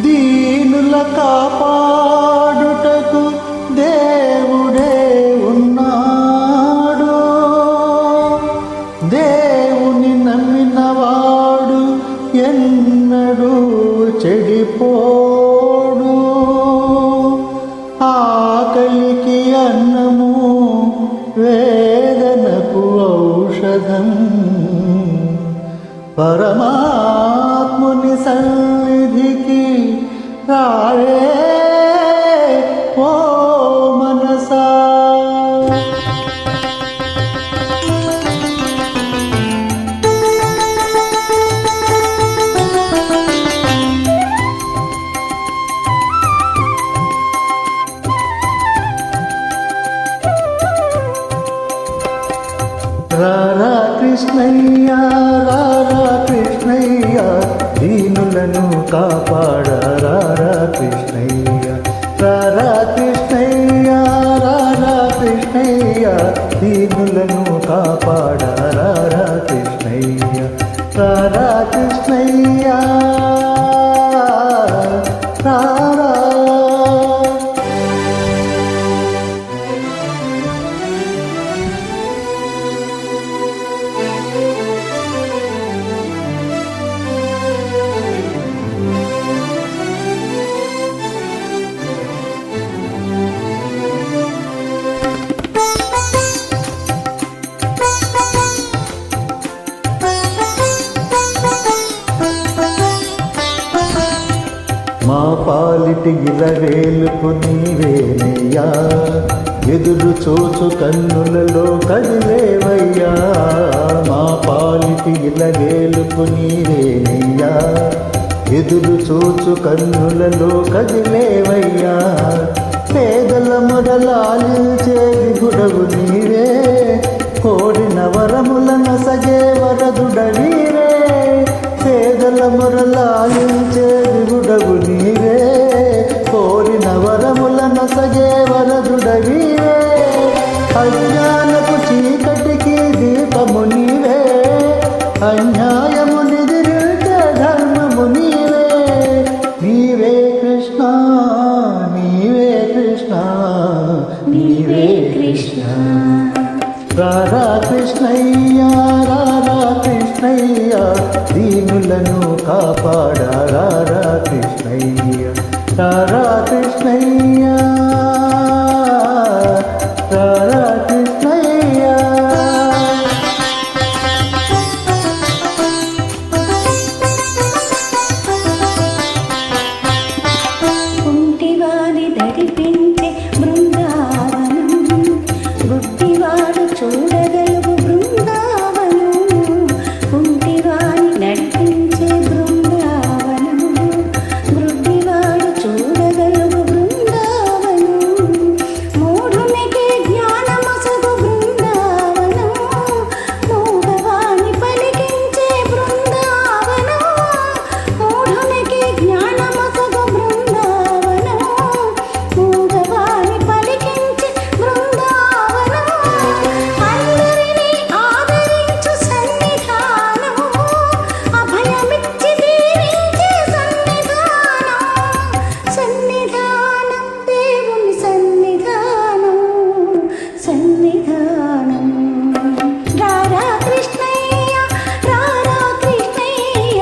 దీనుల కాపాడుటకు దేవుడే ఉన్నాడు. దేవుని నమ్మినవాడు ఎన్నడూ చెడిపోడు. ఆకలికి అన్నము, వేదనకు ఔషధం. పరమాత్ముని సన్నిధికి రావే ఓ మనసా. రారా కృష్ణయ్య, రారా కృష్ణయ్య, దీనులను కాపాడ రారా కృష్ణయ్య. రారా కృష్ణయ్య, రారా కృష్ణయ్య, దీనులను కాపాడ రారా కృష్ణయ్య. రారా కృష్ణయ్య రారా. మా పాలిటి ఇలవేలుపు నీవేనయ్యా, ఎదురు చూచు కన్నులలో కదిలేవయ్యా. మా పాలిటి ఇలవేలుపు నీవేనయ్యా, ఎదురు చూచు కన్నులలో కదిలేవయ్యా. పేదల మొదలాలించే విగుడవు నీవే, కోరిన వరములను సగే వరదుడవీరే. పేదల మొరలాలించే విగుడవు నీవే, కోరిన వరములను సగే వరదుడవీరే. అజ్ఞానపు చీకటికి దీపము నీవే, అన్యాయము నిదిరించే ధర్మము నీవే. నీవే కృష్ణ, నీవే కృష్ణ, నీవే కృష్ణ. రారా కృష్ణయ్య, రారా కృష్ణయ్య, దీనులను కాపాడ రారా కృష్ణయ్య. రారా కృష్ణయ్య, రారా కృష్ణయ్య. కుంటివాని దరిపించే బృందావనం, గుడ్డివాడు చూడగలుగు బృందావనం. కుంటివాని నడిపించే బృందావనం, గుడ్డివాడు చూడగలుగు బృందావనం. మూఢునికి జ్ఞానమసగు బృందావనం, మూఢవాని పలికించే బృందావనం. మూఢునికి జ్ఞానమసగు బృందావనం, మూఢవాని పలికించే బృందావనం. అందరినీ ఆదరించు సన్నిధానం, అభయమిచ్చి దీవించే సన్నిధానం. సన్నిధానం, దేవుని సన్నిధానం, సన్నిధానం. రారా కృష్ణయ్య, రారా కృష్ణయ్య,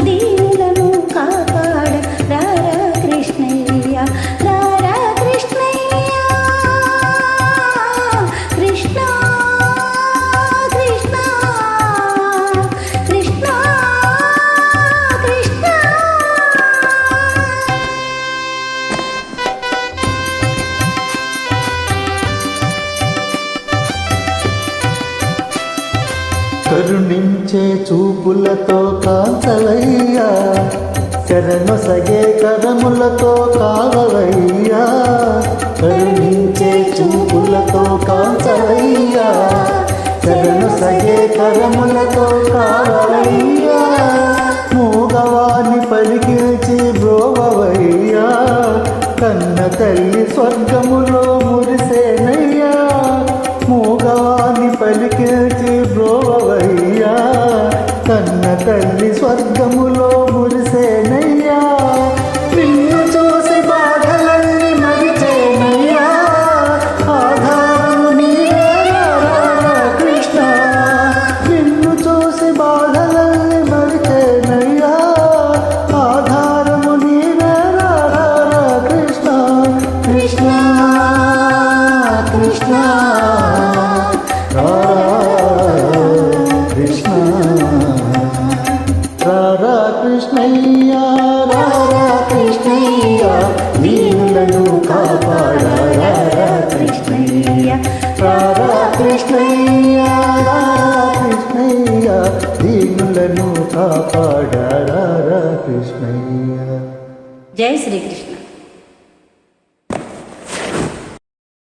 దీనులను కాపాడ రారా కృష్ణయ్య. రారా కృష్ణయ్య, కృష్ణ కృష్ణ కృష్ణ కృష్ణ. కరుణించే చూపులతో కాంతవయ్యా, శరణొసగే కరములతో కావవయ్యా. కరుణించే చూపులతో కాంతవయ్యా, శరణొసగే కరములతో కావవయ్యా. మూగవాని పలికించి బ్రోవవయ్యా, కన్న తల్లి స్వర్గములో మురిసేనయ్యా. మూగవాని పలికించి బ్రోవవయ్యా, కన్న తల్లి స్వర్గములో మురిసేనయ్యా. రారా కృష్ణయ్య రారా కృష్ణయ్య దీనులను కాపాడ రారా కృష్ణయ్య. జై శ్రీకృష్ణ.